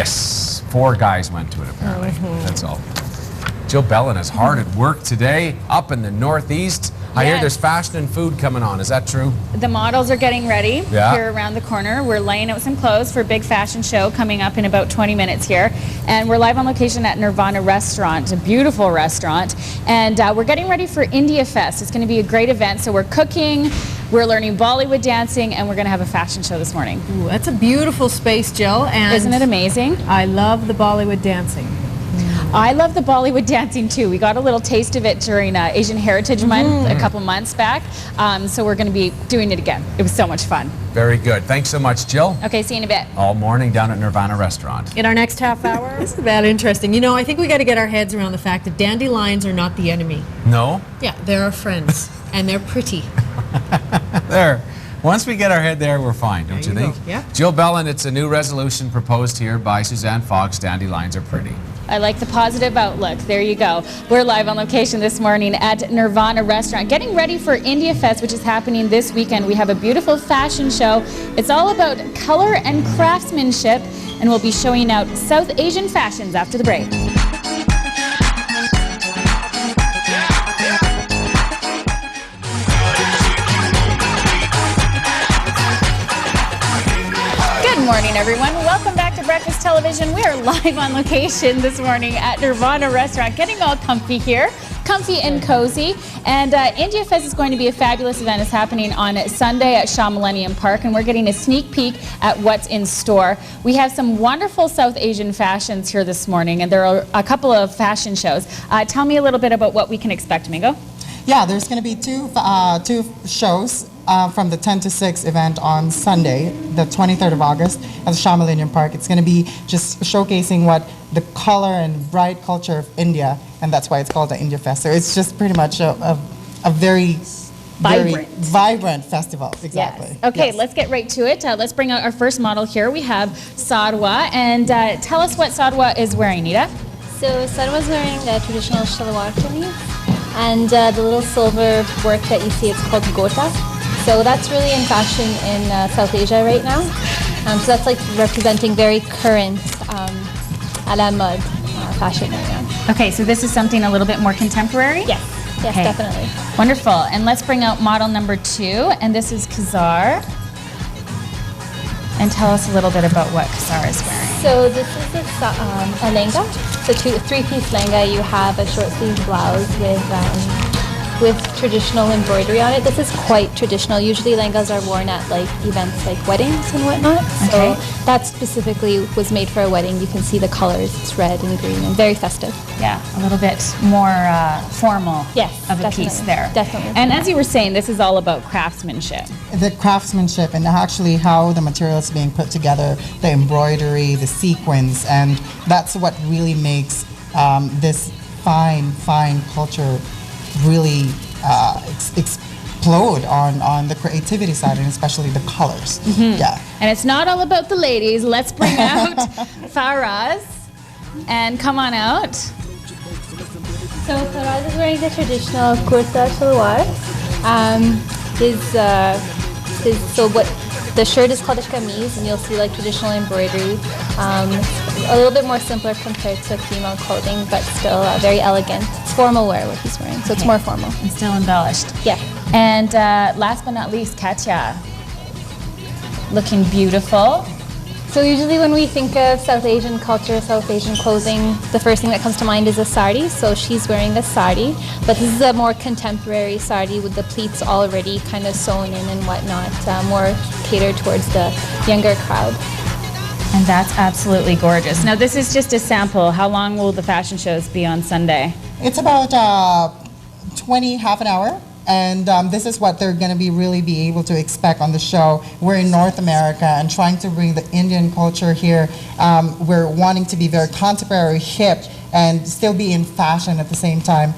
Yes, 4 guys went to it apparently. That's all. Jill Bellin is hard at work today, up in the Northeast. I hear there's fashion and food coming on. Is that true? The models are getting ready here around the corner. We're laying out some clothes for a big fashion show coming up in about 20 minutes here. And we're live on location at Nirvana Restaurant, a beautiful restaurant. And we're getting ready for India Fest. It's going to be a great event. So we're cooking, we're learning Bollywood dancing, and we're going to have a fashion show this morning. Ooh, that's a beautiful space, Jill. And isn't it amazing? I love the Bollywood dancing. I love the Bollywood dancing too. We got a little taste of it during Asian Heritage Month a couple months back. So we're going to be doing it again. It was so much fun. Very good. Thanks so much, Jill. Okay, see you in a bit. All morning down at Nirvana Restaurant. In our next half hour, isn't that interesting? You know, I think we got to get our heads around the fact that dandelions are not the enemy. No? Yeah, they're our friends, and they're pretty. There. Once we get our head there, we're fine, don't you think? Yeah. Jill Bellin, it's a new resolution proposed here by Suzanne Fox. Dandelions are pretty. I like the positive outlook. There you go. We're live on location this morning at Nirvana Restaurant, getting ready for India Fest, which is happening this weekend. We have a beautiful fashion show. It's all about color and craftsmanship, and we'll be showing out South Asian fashions after the break. Good morning, everyone. Welcome back to Breakfast Television. We are live on location this morning at Nirvana Restaurant, getting all comfy here, comfy and cozy. And India Fest is going to be a fabulous event. It's happening on Sunday at Shaw Millennium Park, and we're getting a sneak peek at what's in store. We have some wonderful South Asian fashions here this morning, and there are a couple of fashion shows. Tell me a little bit about what we can expect, Mingo. Yeah, there's going to be two shows from the 10 to 6 event on Sunday, the 23rd of August at the Shaw Millennium Park. It's going to be just showcasing what the color and bright culture of India, and that's why it's called the India Fest. So it's just pretty much a very vibrant festival. Exactly. Yes. Okay, yes. Let's get right to it. Let's bring out our first model here. We have Sadwa, and tell us what Sadwa is wearing, Nita. So Sadwa's wearing a traditional shalwar kameez, and the little silver work that you see, it's called gota. So that's really in fashion in South Asia right now. So that's like representing very current a la mode fashion right now. Okay, so this is something a little bit more contemporary? Yes, yes, okay. Definitely. Wonderful. And let's bring out model number 2, and this is Kazar. And tell us a little bit about what Kazar is wearing. So this is a lehenga. So 3-piece lehenga. You have a short sleeve blouse with traditional embroidery on it. This is quite traditional. Usually lehengas are worn at like events like weddings and whatnot. Okay. So that specifically was made for a wedding. You can see the colors. It's red and green and very festive. Yeah, a little bit more formal of a piece there. Definitely. And as you were saying, this is all about craftsmanship. The craftsmanship and actually how the material is being put together, the embroidery, the sequins, and that's what really makes this fine culture really explode on the creativity side, and especially the colors. Yeah. And it's not all about the ladies. Let's bring out Faraz, and come on out. So Faraz is wearing the traditional kurta shalwar. The shirt is called a kameez, and you'll see like traditional embroidery. A little bit more simpler compared to female clothing, but still very elegant. It's formal wear what he's wearing, so it's more formal. And still embellished. Yeah. And last but not least, Katya. Looking beautiful. So usually when we think of South Asian culture, South Asian clothing, the first thing that comes to mind is a sari. So she's wearing a sari, but this is a more contemporary sari with the pleats already kind of sewn in and whatnot, more catered towards the younger crowd. And that's absolutely gorgeous. Now this is just a sample. How long will the fashion shows be on Sunday? It's about half an hour. And this is what they're going to be able to expect on the show. We're in North America and trying to bring the Indian culture here. We're wanting to be very contemporary, hip, and still be in fashion at the same time.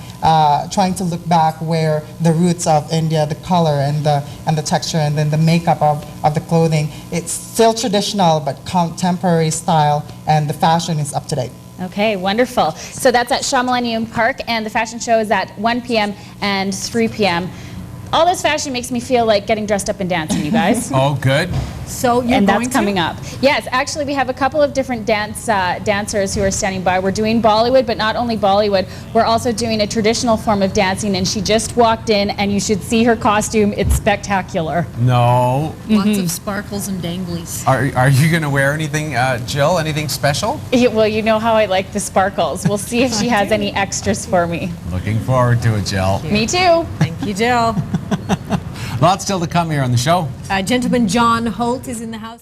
Trying to look back where the roots of India, the color and the texture, and then the makeup of the clothing. It's still traditional but contemporary style, and the fashion is up to date. Okay, wonderful. So that's at Shaw Millennium Park, and the fashion show is at 1 p.m. and 3 p.m. All this fashion makes me feel like getting dressed up and dancing, you guys. Oh, good. So you're and going that's coming up. Yes, actually, we have a couple of different dancers who are standing by. We're doing Bollywood, but not only Bollywood. We're also doing a traditional form of dancing, and she just walked in, and you should see her costume. It's spectacular. No. Lots of sparkles and danglies. Are you going to wear anything, Jill? Anything special? Yeah, well, you know how I like the sparkles. We'll see if she has any extras for me. Looking forward to it, Jill. Me too. Thank you, Jill. Lots still to come here on the show. Gentleman John Holt is in the house.